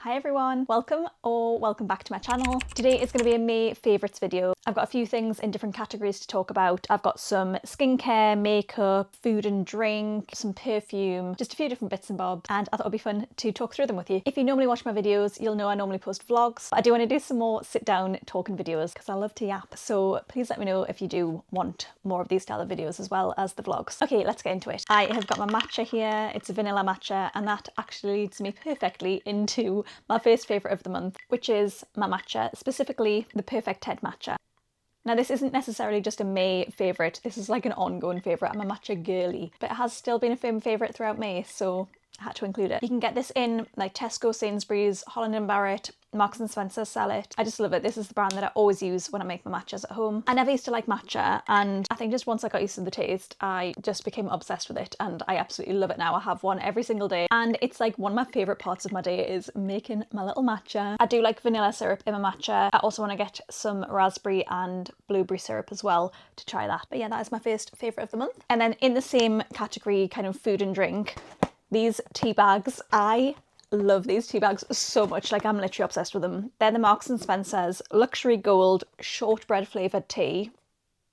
Hi everyone, welcome back to my channel. Today is going to be a May favourites video. I've got a few things in different categories to talk about. I've got some skincare, makeup, food and drink, some perfume, just a few different bits and bobs, and I thought it'd be fun to talk through them with you. If you normally watch my videos, you'll know I normally post vlogs. I do want to do some more sit down talking videos because I love to yap, so please let me know if you do want more of these style of videos as well as the vlogs. Okay, let's get into it. I have got my matcha here. It's a vanilla matcha, and that actually leads me perfectly into my first favourite of the month, which is my matcha, specifically the Perfect Head matcha. Now this isn't necessarily just a May favourite, this is like an ongoing favourite. I'm a matcha girly, but it has still been a firm favourite throughout May, so I had to include it. You can get this in like Tesco, Sainsbury's, Holland & Barrett, Marks & Spencer sell it. I just love it. This is the brand that I always use when I make my matchas at home. I never used to like matcha, and I think just once I got used to the taste, I just became obsessed with it, and I absolutely love it now. I have one every single day, and it's like one of my favourite parts of my day is making my little matcha. I do like vanilla syrup in my matcha. I also want to get some raspberry and blueberry syrup as well to try that. But yeah, that is my first favourite of the month. And then in the same category, kind of food and drink, these tea bags. I love these tea bags so much, like I'm literally obsessed with them. They're the Marks & Spencer's Luxury Gold Shortbread Flavoured Tea.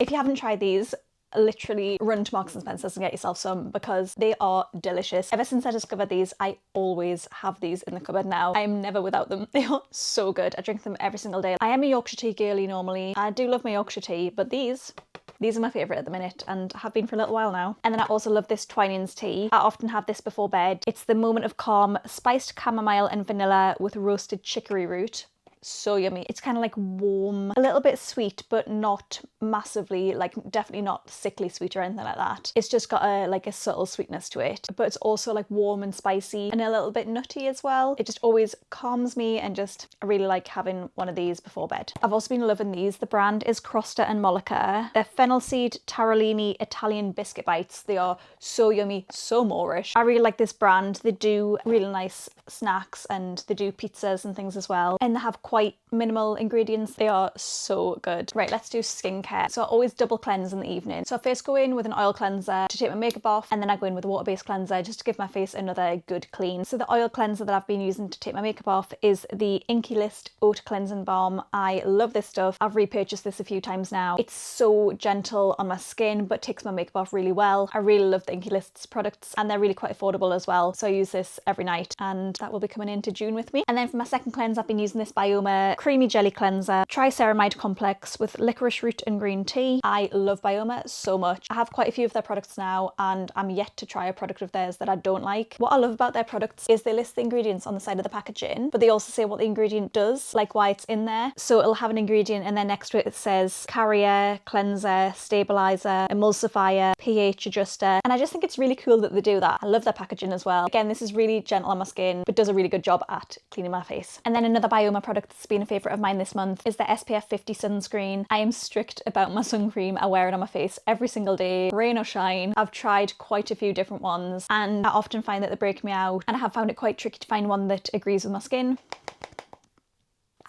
If you haven't tried these, literally run to Marks & Spencer's and get yourself some because they are delicious. Ever since I discovered these, I always have these in the cupboard now. I am never without them. They are so good. I drink them every single day. I am a Yorkshire tea girly normally. I do love my Yorkshire tea, but these are my favourite at the minute and have been for a little while now. And then I also love this Twinings tea. I often have this before bed. It's the Moment of Calm spiced chamomile and vanilla with roasted chicory root. So yummy. It's kind of like warm, a little bit sweet, but not massively, like definitely not sickly sweet or anything like that. It's just got a subtle sweetness to it, but it's also like warm and spicy and a little bit nutty as well. It just always calms me, and just I really like having one of these before bed. I've also been loving these. The brand is Crosta and Molica. They're fennel seed taralini Italian biscuit bites. They are so yummy, so Moorish. I really like this brand. They do really nice snacks and they do pizzas and things as well, and they have quite minimal ingredients. They are so good. Right, let's do skincare. So I always double cleanse in the evening. So I first go in with an oil cleanser to take my makeup off, and then I go in with a water-based cleanser just to give my face another good clean. So the oil cleanser that I've been using to take my makeup off is the Inkey List Oat Cleansing Balm. I love this stuff. I've repurchased this a few times now. It's so gentle on my skin but takes my makeup off really well. I really love the Inkey List's products, and they're really quite affordable as well. So I use this every night, and that will be coming into June with me. And then for my second cleanse, I've been using this Bioma Creamy Jelly Cleanser Triceramide Complex with licorice root and green tea. I love Bioma so much. I have quite a few of their products now, and I'm yet to try a product of theirs that I don't like. What I love about their products is they list the ingredients on the side of the packaging, but they also say what the ingredient does, like why it's in there. So it'll have an ingredient, and then next to it says carrier, cleanser, stabilizer, emulsifier, pH adjuster, and I just think it's really cool that they do that. I love their packaging as well. Again, this is really gentle on my skin, but does a really good job at cleaning my face. And then another Bioma product that's been a favourite of mine this month is the SPF 50 sunscreen. I am strict about my sun cream. I wear it on my face every single day, rain or shine. I've tried quite a few different ones, and I often find that they break me out, and I have found it quite tricky to find one that agrees with my skin.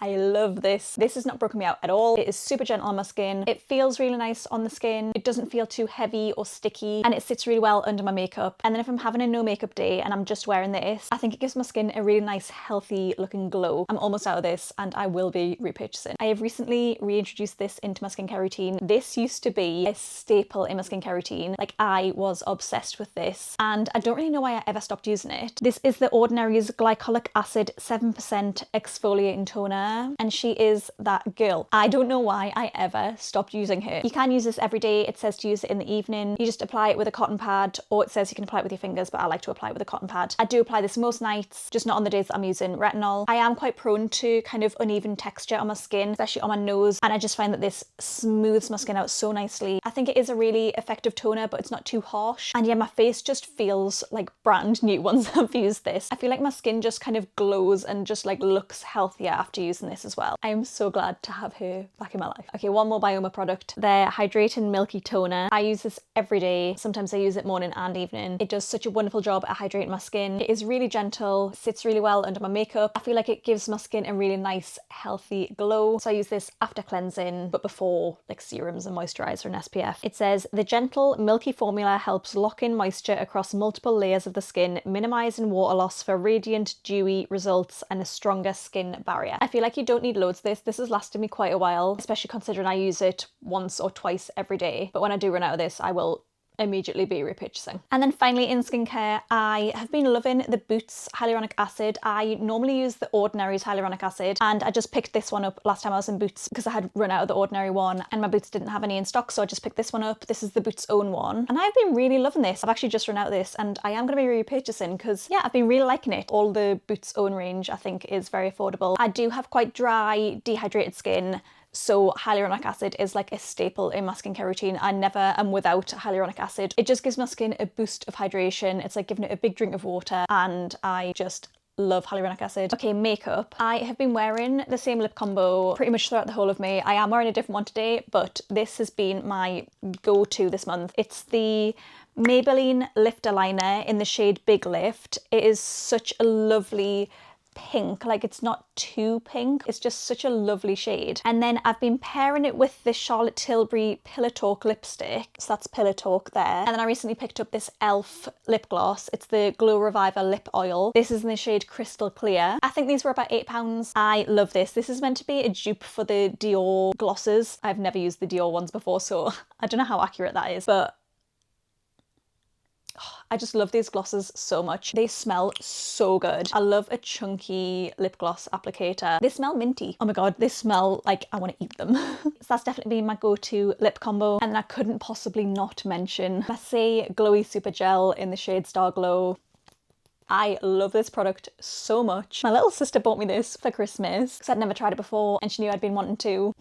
I love this. This has not broken me out at all. It is super gentle on my skin. It feels really nice on the skin. It doesn't feel too heavy or sticky, and it sits really well under my makeup. And then if I'm having a no makeup day and I'm just wearing this, I think it gives my skin a really nice, healthy looking glow. I'm almost out of this, and I will be repurchasing. I have recently reintroduced this into my skincare routine. This used to be a staple in my skincare routine. Like, I was obsessed with this, and I don't really know why I ever stopped using it. This is the Ordinary's Glycolic Acid 7% Exfoliating Toner, and she is that girl. I don't know why I ever stopped using her. You can use this every day. It says to use it in the evening. You just apply it with a cotton pad, or it says you can apply it with your fingers, but I like to apply it with a cotton pad. I do apply this most nights, just not on the days that I'm using retinol. I am quite prone to kind of uneven texture on my skin, especially on my nose, and I just find that this smooths my skin out so nicely. I think it is a really effective toner, but it's not too harsh. And yeah, my face just feels like brand new once I've used this. I feel like my skin just kind of glows and just like looks healthier after using using this as well. I am so glad to have her back in my life. Okay, one more Bioma product. Their Hydrating Milky Toner. I use this every day. Sometimes I use it morning and evening. It does such a wonderful job at hydrating my skin. It is really gentle, sits really well under my makeup. I feel like it gives my skin a really nice, healthy glow. So I use this after cleansing, but before like serums and moisturizer and SPF. It says, the gentle, milky formula helps lock in moisture across multiple layers of the skin, minimizing water loss for radiant, dewy results and a stronger skin barrier. I feel like you don't need loads of this. This has lasted me quite a while, especially considering I use it once or twice every day. But when I do run out of this, I will immediately be repurchasing. And then finally in skincare, I have been loving the Boots hyaluronic acid. I normally use the Ordinary's hyaluronic acid, and I just picked this one up last time I was in Boots because I had run out of the Ordinary one and my Boots didn't have any in stock, so I just picked this one up. This is the Boots own one, and I've been really loving this. I've actually just run out of this and I am going to be repurchasing because yeah, I've been really liking it. All the Boots own range I think is very affordable. I do have quite dry, dehydrated skin, so hyaluronic acid is like a staple in my skincare routine. I never am without hyaluronic acid. It just gives my skin a boost of hydration. It's like giving it a big drink of water, and I just love hyaluronic acid. Okay, makeup. I have been wearing the same lip combo pretty much throughout the whole of May. I am wearing a different one today, but this has been my go-to this month. It's the Maybelline Lifter Liner in the shade Big Lift. It is such a lovely pink, like it's not too pink, it's just such a lovely shade. And then I've been pairing it with the Charlotte Tilbury Pillow Talk lipstick, so that's Pillow Talk there. And then I recently picked up this e.l.f. lip gloss. It's the Glow Reviver lip oil. This is in the shade Crystal Clear. I think these were about £8. I love this. This is meant to be a dupe for the Dior glosses. I've never used the Dior ones before, so I don't know how accurate that is, but I just love these glosses so much. They smell so good. I love a chunky lip gloss applicator. They smell minty. Oh my god, they smell like I want to eat them. So that's definitely been my go-to lip combo. And then I couldn't possibly not mention Massé Glowy Super Gel in the shade Star Glow. I love this product so much. My little sister bought me this for Christmas because I'd never tried it before and she knew I'd been wanting to.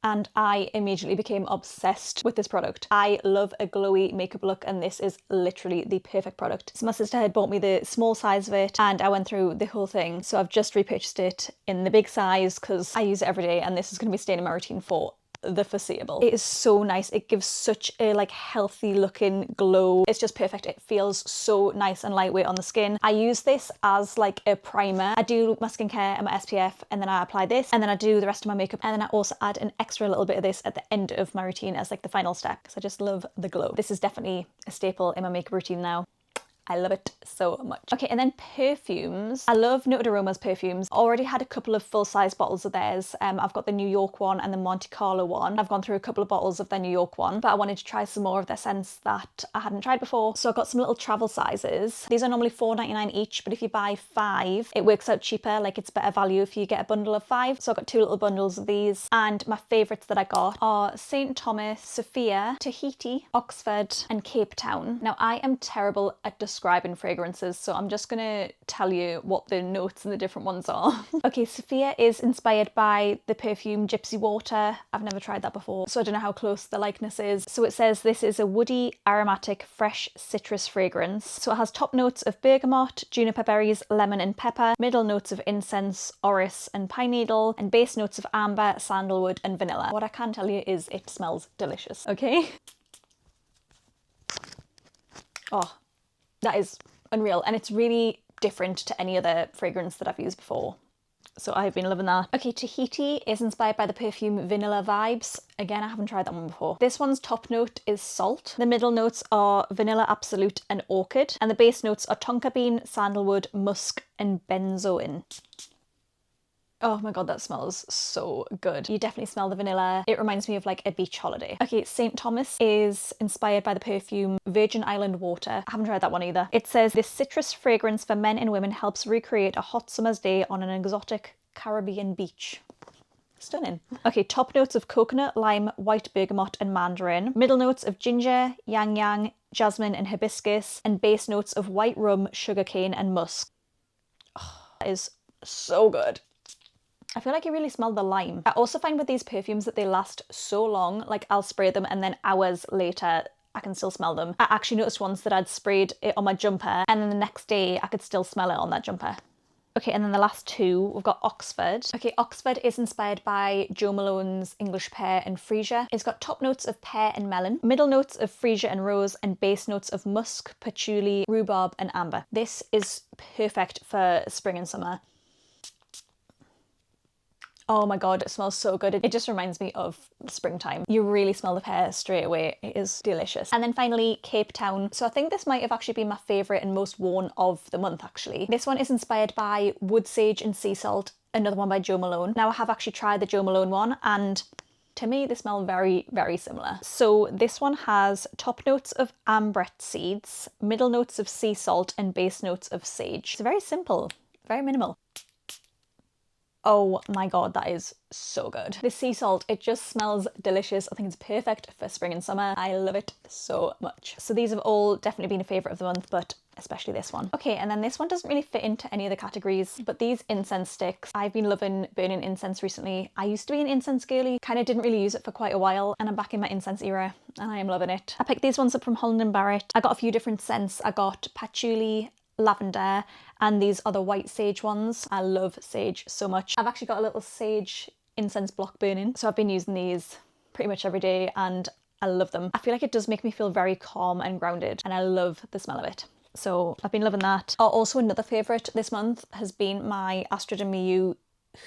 And I immediately became obsessed with this product. I love a glowy makeup look, and this is literally the perfect product. So my sister had bought me the small size of it and I went through the whole thing. So I've just repurchased it in the big size because I use it every day and this is going to be staying in my routine for the foreseeable. It is so nice. It gives such a like healthy looking glow. It's just perfect. It feels so nice and lightweight on the skin. I use this as like a primer. I do my skincare and my SPF and then I apply this and then I do the rest of my makeup, and then I also add an extra little bit of this at the end of my routine as like the final step because I just love the glow. This is definitely a staple in my makeup routine now. I love it so much. Okay, and then perfumes. I love Noted Aromas perfumes. Already had a couple of full-size bottles of theirs. I've got the New York one and the Monte Carlo one. I've gone through a couple of bottles of their New York one, but I wanted to try some more of their scents that I hadn't tried before. So I got some little travel sizes. These are normally $4.99 each, but if you buy 5, it works out cheaper. Like it's better value if you get a bundle of 5. So I got 2 little bundles of these. And my favourites that I got are St. Thomas, Sophia, Tahiti, Oxford, and Cape Town. Now I am terrible at describing fragrances, so I'm just gonna tell you what the notes and the different ones are. Okay, Sophia is inspired by the perfume Gypsy Water. I've never tried that before, so I don't know how close the likeness is. So it says this is a woody, aromatic, fresh citrus fragrance. So it has top notes of bergamot, juniper berries, lemon and pepper, middle notes of incense, orris and pine needle, and base notes of amber, sandalwood and vanilla. What I can tell you is it smells delicious, okay? Oh, that is unreal, and it's really different to any other fragrance that I've used before. So I've been loving that. Okay, Tahiti is inspired by the perfume Vanilla Vibes. Again, I haven't tried that one before. This one's top note is salt. The middle notes are vanilla absolute and orchid. And the base notes are tonka bean, sandalwood, musk and benzoin. Oh my god, that smells so good. You definitely smell the vanilla. It reminds me of like a beach holiday. Okay, St. Thomas is inspired by the perfume Virgin Island Water. I haven't tried that one either. It says this citrus fragrance for men and women helps recreate a hot summer's day on an exotic Caribbean beach. Stunning. Okay, top notes of coconut, lime, white bergamot and mandarin. Middle notes of ginger, yang yang, jasmine and hibiscus. And base notes of white rum, sugarcane and musk. Oh, that is so good. I feel like you really smell the lime. I also find with these perfumes that they last so long, like I'll spray them and then hours later I can still smell them. I actually noticed once that I'd sprayed it on my jumper and then the next day I could still smell it on that jumper. Okay, and then the last two, we've got Oxford. Okay, Oxford is inspired by Jo Malone's English pear and freesia. It's got top notes of pear and melon, middle notes of freesia and rose, and base notes of musk, patchouli, rhubarb, and amber. This is perfect for spring and summer. Oh my god, it smells so good. It just reminds me of springtime. You really smell the pear straight away. It is delicious. And then finally, Cape Town. So I think this might have actually been my favourite and most worn of the month, actually. This one is inspired by wood sage and sea salt, another one by Jo Malone. Now I have actually tried the Jo Malone one, and to me, they smell very, very similar. So this one has top notes of ambret seeds, middle notes of sea salt, and base notes of sage. It's very simple, very minimal. Oh my god, that is so good. The sea salt, it just smells delicious. I think it's perfect for spring and summer. I love it so much. So these have all definitely been a favourite of the month, but especially this one. Okay, and then this one doesn't really fit into any of the categories, but these incense sticks, I've been loving burning incense recently. I used to be an incense girly, kind of didn't really use it for quite a while, and I'm back in my incense era, and I am loving it. I picked these ones up from Holland & Barrett. I got a few different scents. I got patchouli, lavender, and these are the white sage ones. I love sage so much. I've actually got a little sage incense block burning, so I've been using these pretty much every day and I love them. I feel like it does make me feel very calm and grounded, and I love the smell of it. So I've been loving that. Also, another favourite this month has been my Astrid and Miyu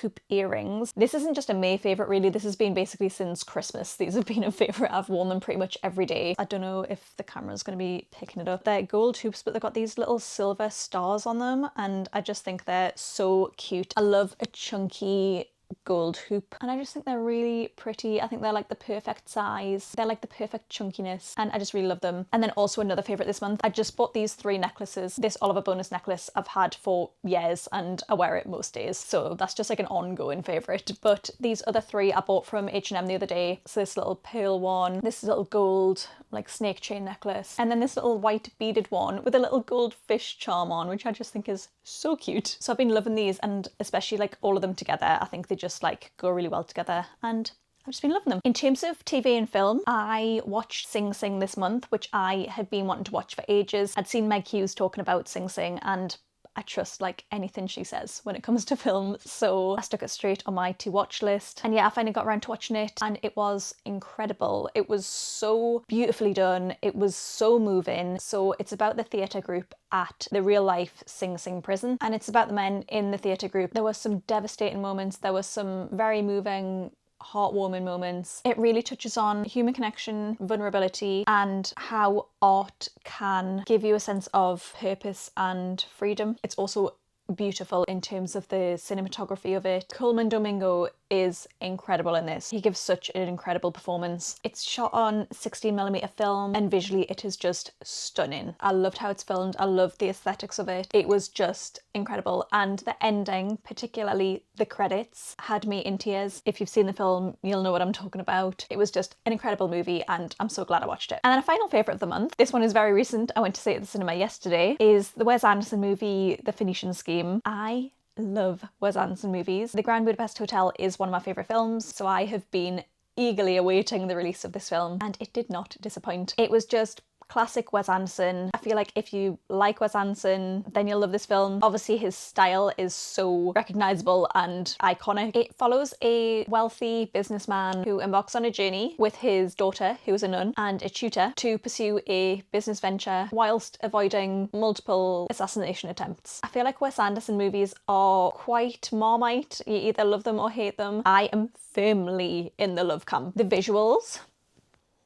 hoop earrings. This isn't just a May favourite really, this has been basically since Christmas. These have been a favourite. I've worn them pretty much every day. I don't know if the camera's going to be picking it up. They're gold hoops, but they've got these little silver stars on them, and I just think they're so cute. I love a chunky gold hoop, and I just think they're really pretty. I think they're like the perfect size. They're like the perfect chunkiness, and I just really love them. And then also another favourite this month, I just bought these 3 necklaces. This Oliver bonus necklace I've had for years and I wear it most days, so that's just like an ongoing favourite. But these other 3 I bought from H&M the other day. So this little pearl one, this little gold like snake chain necklace, and then this little white beaded one with a little gold fish charm on, which I just think is so cute. So I've been loving these, and especially like all of them together, I think they just like go really well together, and I've just been loving them. In terms of TV and film, I watched Sing Sing this month, which I have been wanting to watch for ages. I'd seen Meg Hughes talking about Sing Sing, and I trust like anything she says when it comes to film, so I stuck it straight on my to watch list. And yeah, I finally got around to watching it, and it was incredible. It was so beautifully done. It was so moving. So it's about the theatre group at the real life Sing Sing prison, and it's about the men in the theatre group. There were some devastating moments. There were some very moving, heartwarming moments. It really touches on human connection, vulnerability, and how art can give you a sense of purpose and freedom. It's also beautiful in terms of the cinematography of it. Coleman Domingo is incredible in this. He gives such an incredible performance. It's shot on 16mm film, and visually it is just stunning. I loved how it's filmed. I loved the aesthetics of it. It was just incredible, and the ending, particularly the credits, had me in tears. If you've seen the film, you'll know what I'm talking about. It was just an incredible movie, and I'm so glad I watched it. And then a final favourite of the month, this one is very recent, I went to see it at the cinema yesterday, is the Wes Anderson movie The Phoenician Scheme. I love Wes Anderson movies. The Grand Budapest Hotel is one of my favourite films, so I have been eagerly awaiting the release of this film, and it did not disappoint. It was just classic Wes Anderson. I feel like if you like Wes Anderson, then you'll love this film. Obviously his style is so recognisable and iconic. It follows a wealthy businessman who embarks on a journey with his daughter, who is a nun, and a tutor to pursue a business venture whilst avoiding multiple assassination attempts. I feel like Wes Anderson movies are quite Marmite. You either love them or hate them. I am firmly in the love camp. The visuals,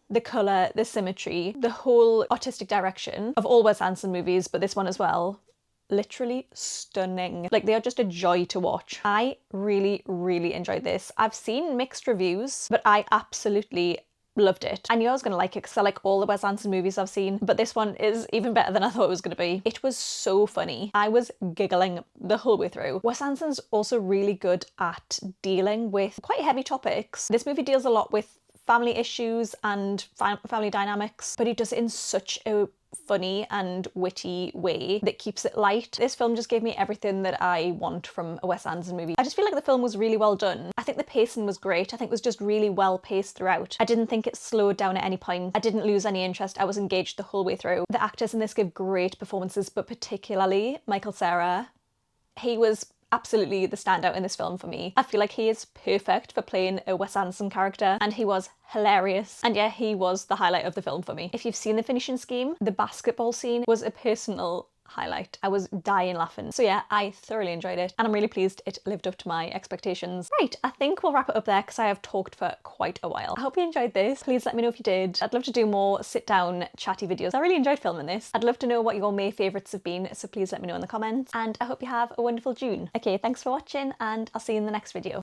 the colour, the symmetry, the whole artistic direction of all Wes Anderson movies, but this one as well, literally stunning. Like, they are just a joy to watch. I really, really enjoyed this. I've seen mixed reviews, but I absolutely loved it. I knew I was going to like it because I like all the Wes Anderson movies I've seen, but this one is even better than I thought it was going to be. It was so funny. I was giggling the whole way through. Wes Anderson's also really good at dealing with quite heavy topics. This movie deals a lot with family issues and family dynamics, but he does it in such a funny and witty way that keeps it light. This film just gave me everything that I want from a Wes Anderson movie. I just feel like the film was really well done. I think the pacing was great. I think it was just really well paced throughout. I didn't think it slowed down at any point. I didn't lose any interest. I was engaged the whole way through. The actors in this give great performances, but particularly Michael Cera. He was absolutely the standout in this film for me. I feel like he is perfect for playing a Wes Anderson character, and he was hilarious. And yeah, he was the highlight of the film for me. If you've seen the finishing scheme, the basketball scene was a personal highlight. I was dying laughing. So yeah, I thoroughly enjoyed it, and I'm really pleased it lived up to my expectations. Right, I think we'll wrap it up there because I have talked for quite a while. I hope you enjoyed this. Please let me know if you did. I'd love to do more sit down chatty videos. I really enjoyed filming this. I'd love to know what your May favourites have been, so please let me know in the comments, and I hope you have a wonderful June. Okay, thanks for watching, and I'll see you in the next video.